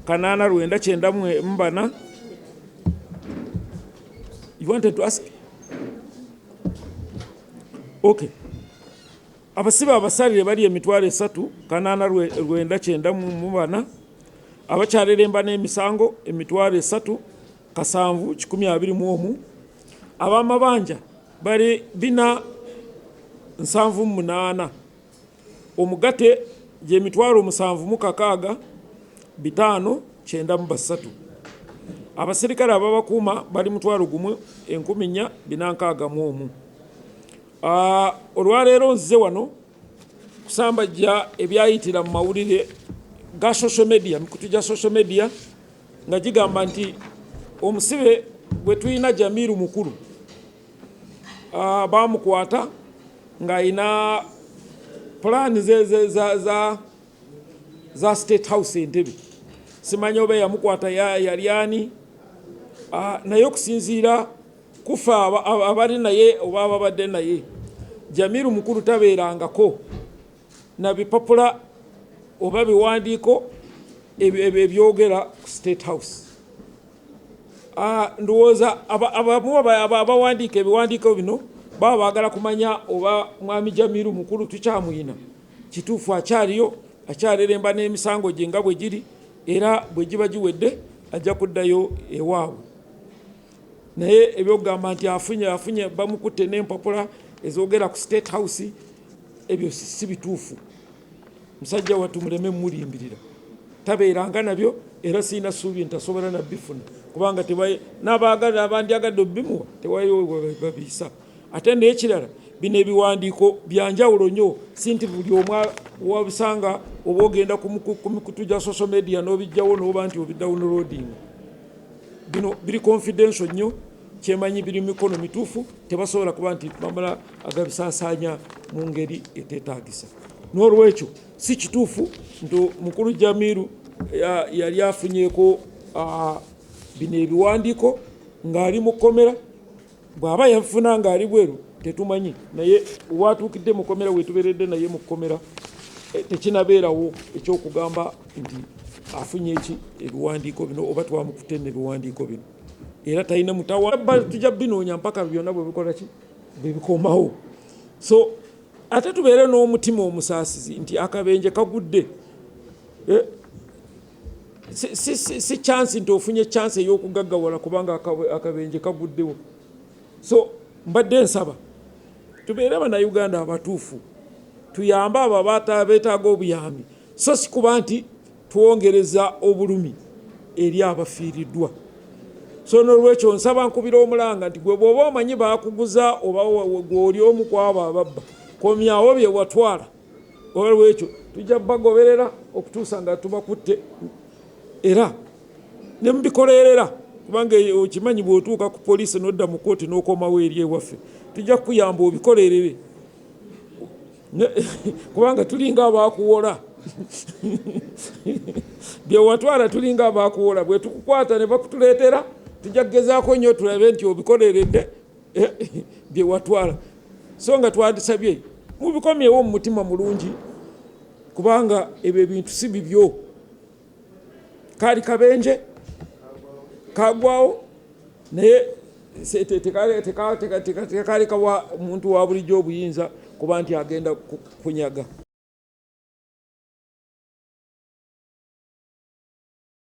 Kanana Rwenda Chenda Mbana. You wanted to ask? Okay. Abasiba abasali bali emitwale 3 Kanana Rwenda Chenda Mbana. Abakyaliremba n'emisango emitwale 3 kasanvu 121. Abamabanja bali bina 78. Omugate je mitwalo 7 bitano 9 abasirikale ababakuma bali mutwalo gumu 1461. Olwaleero nzize wano kusambajja ebyayitira mu mawulire ga social media, mikutu gya social media nga gigamba nti omusibe bwe tulina Jamir Mukulu bamukwata nga ina plan za State House Entebbe. Simanyi oba yamukwata yalyani naye okusinziira kufa abali naye oba ababadde naye, Jamir Mukulu tabeerangako na bipapula oba biwandiiko ebyogera ku State House. Ndowooza abawandiika ebiwandiiko bino baba baagala kumanya oba mwami Jamir Mukulu tukyamuyina, kituufu akyaliyo, akyaliremba n'emisango gye nga bwe giri, era bwe giba giwedde ajja kuddayo ewaabwe. Naye ebyokugamba nti afunye bamukutte n'empapula ezoogera ku State House, ebyo si bituufu. Musajja wattu muleme mulimbirira, tabeeranga nabyo, era sirina ssuubi nti asobola nabifuna kubanga n'abaagala abandyagadde obimuwa tewayo babiisa. Ate n'ekirala bino ebiwandiiko byanjawulo nnyo, si nti buli omu wabisanga oba ogenda ku mikutu gya social media n'obijjawo n'oba nti obidownloading. Bino biri confidential nnyo, kyemanyi biri mikono mituufu, tebasobola kuba nti bamala agabisaasaanya mu ngeri eteetaagisa. N'olwekyo si kituufu nti Mukulu Jamir yali afunyeeko bino ebiwandiiko ng'ali mu kkomera. Bw'aba yafuna ng'ali bweru tetumanyi, naye watuukidde mu kkomera wetubeeredde naye mu kkomera tekinabeerawo ekyokugamba nti afunye eki ebiwandiiko bino oba twamukutte n'ebiwandiiko bino, era talina mutawa. Tujja binoonya mpaka byonna bwe bikola ki bwe bikomawo. So ate tubeere n'omutima omusaasizi nti akabenje kagudde. Si chance nti ofunye chance ey'okugaggawala kubanga akabenje kaguddewo. So mbadde nsaba tubeere bannayuganda abatuufu, tuyambe abo beetaaga obuyambi, so si kuba nti tuwongereza obulumi eri abafiiriddwa. So n'olwekyo nsaba nkubira omulanga nti gwe bw'oba omanyi baakuguza oba gw'oli omu ku abo ababba, komyawo bye watwala. Olwekyo tujja bagoberera okutuusa nga tubakutte, era ne mubikolerera kubanga okimanyi bw'otuuka ku poliisi n'odda mu kooti n'okomawo eri ewaffe, tujja kuyamba obikolerere kubanga tulinga abaakuwola. Bye watwala tulinga abaakuwola, bwe tukukwata ne bakutuleetera tujja kugezaako nnyo tulabe nti obikoleredde bye watwala. So nga twandisabye mubikomyewo mu mutima mulungi kubanga ebyo ebintu si bibyo. Kaali kabenje kagwawo naye tekaali kawa muntu wa bulijjo obuyinza kuba nti agenda kunyaga.